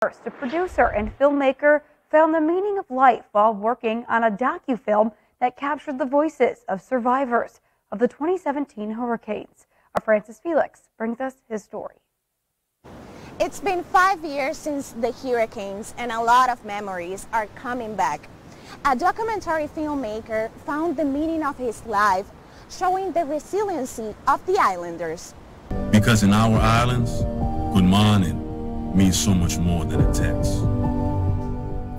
First, a producer and filmmaker found the meaning of life while working on a docufilm that captured the voices of survivors of the 2017 hurricanes. Our Francis Felix brings us his story. It's been 5 years since the hurricanes, and a lot of memories are coming back. A documentary filmmaker found the meaning of his life, showing the resiliency of the islanders. Because in our islands, good morning means so much more than a text.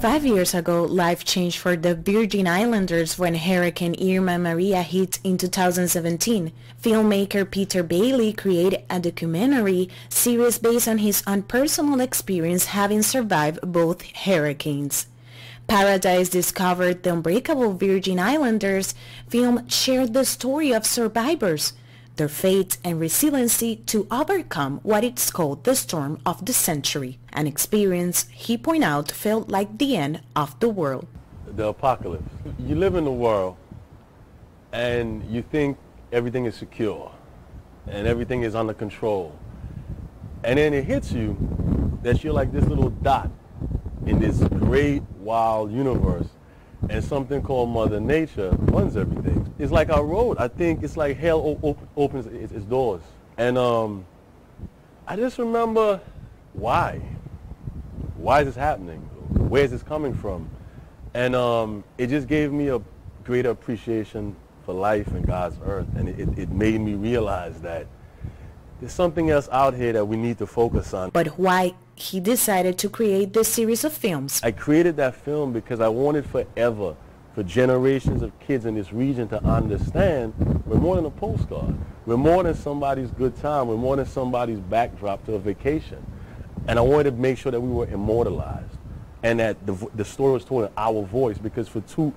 5 years ago, life changed for the Virgin Islanders when Hurricane Irma Maria hit in 2017. Filmmaker Peter Bailey created a documentary series based on his own personal experience having survived both hurricanes. Paradise discovered the Unbreakable Virgin Islanders film shared the story of survivors, their fate and resiliency to overcome what is called the storm of the century, an experience he pointed out felt like the end of the world. The apocalypse. You live in the world and you think everything is secure and everything is under control. And then it hits you that you're like this little dot in this great wild universe, and something called Mother Nature runs everything. It's like our road. I think it's like hell opens its doors. And I just remember why. Why is this happening? Where is this coming from? And it just gave me a greater appreciation for life and God's earth. And it made me realize that there's something else out here that we need to focus on. But why he decided to create this series of films? I created that film because I wanted forever for generations of kids in this region to understand we're more than a postcard. We're more than somebody's good time. We're more than somebody's backdrop to a vacation. And I wanted to make sure that we were immortalized and that the story was told in our voice, because for too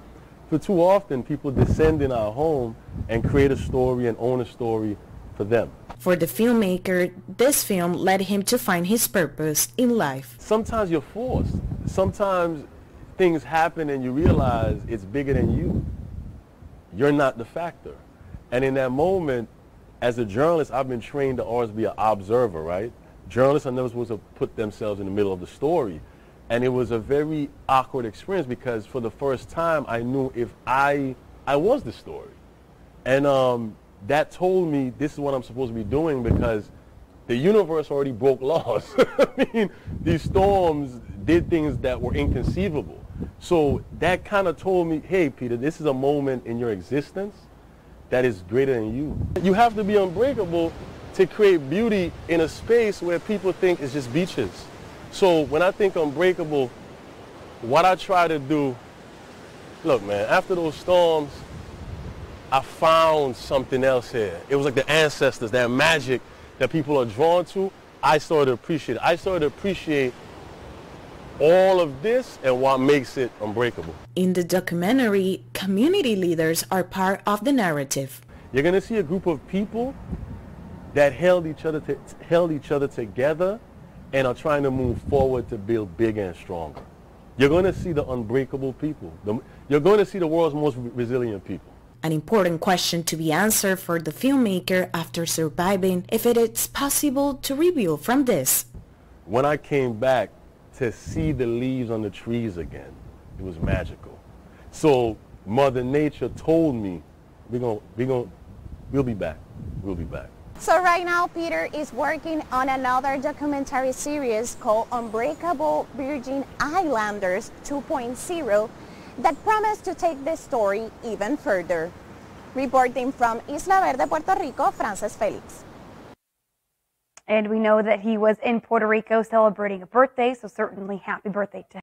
often people descend in our home and create a story and own a story for them. For the filmmaker, this film led him to find his purpose in life. Sometimes you're forced. Sometimes things happen and you realize it's bigger than you. You're not the factor. And in that moment, as a journalist, I've been trained to always be an observer, right? Journalists are never supposed to put themselves in the middle of the story. And it was a very awkward experience because for the first time I knew if I was the story. And that told me this is what I'm supposed to be doing, because the universe already broke laws. I mean, these storms did things that were inconceivable. So that kind of told me, hey, Peter, this is a moment in your existence that is greater than you. You have to be unbreakable to create beauty in a space where people think it's just beaches. So when I think unbreakable, what I try to do, look, man, after those storms, I found something else here. It was like the ancestors, that magic that people are drawn to. I started to appreciate it. I started to appreciate all of this and what makes it unbreakable. In the documentary, community leaders are part of the narrative. You're going to see a group of people that held each other together and are trying to move forward to build bigger and stronger. You're going to see the unbreakable people. You're going to see the world's most resilient people. An important question to be answered for the filmmaker after surviving, if it is possible to rebuild from this. When I came back to see the leaves on the trees again, it was magical. So Mother Nature told me, we'll be back. We'll be back. So right now, Peter is working on another documentary series called Unbreakable Virgin Islanders 2.0 that promised to take this story even further. Reporting from Isla Verde, Puerto Rico, Francis Felix. And we know that he was in Puerto Rico celebrating a birthday, so certainly happy birthday to him.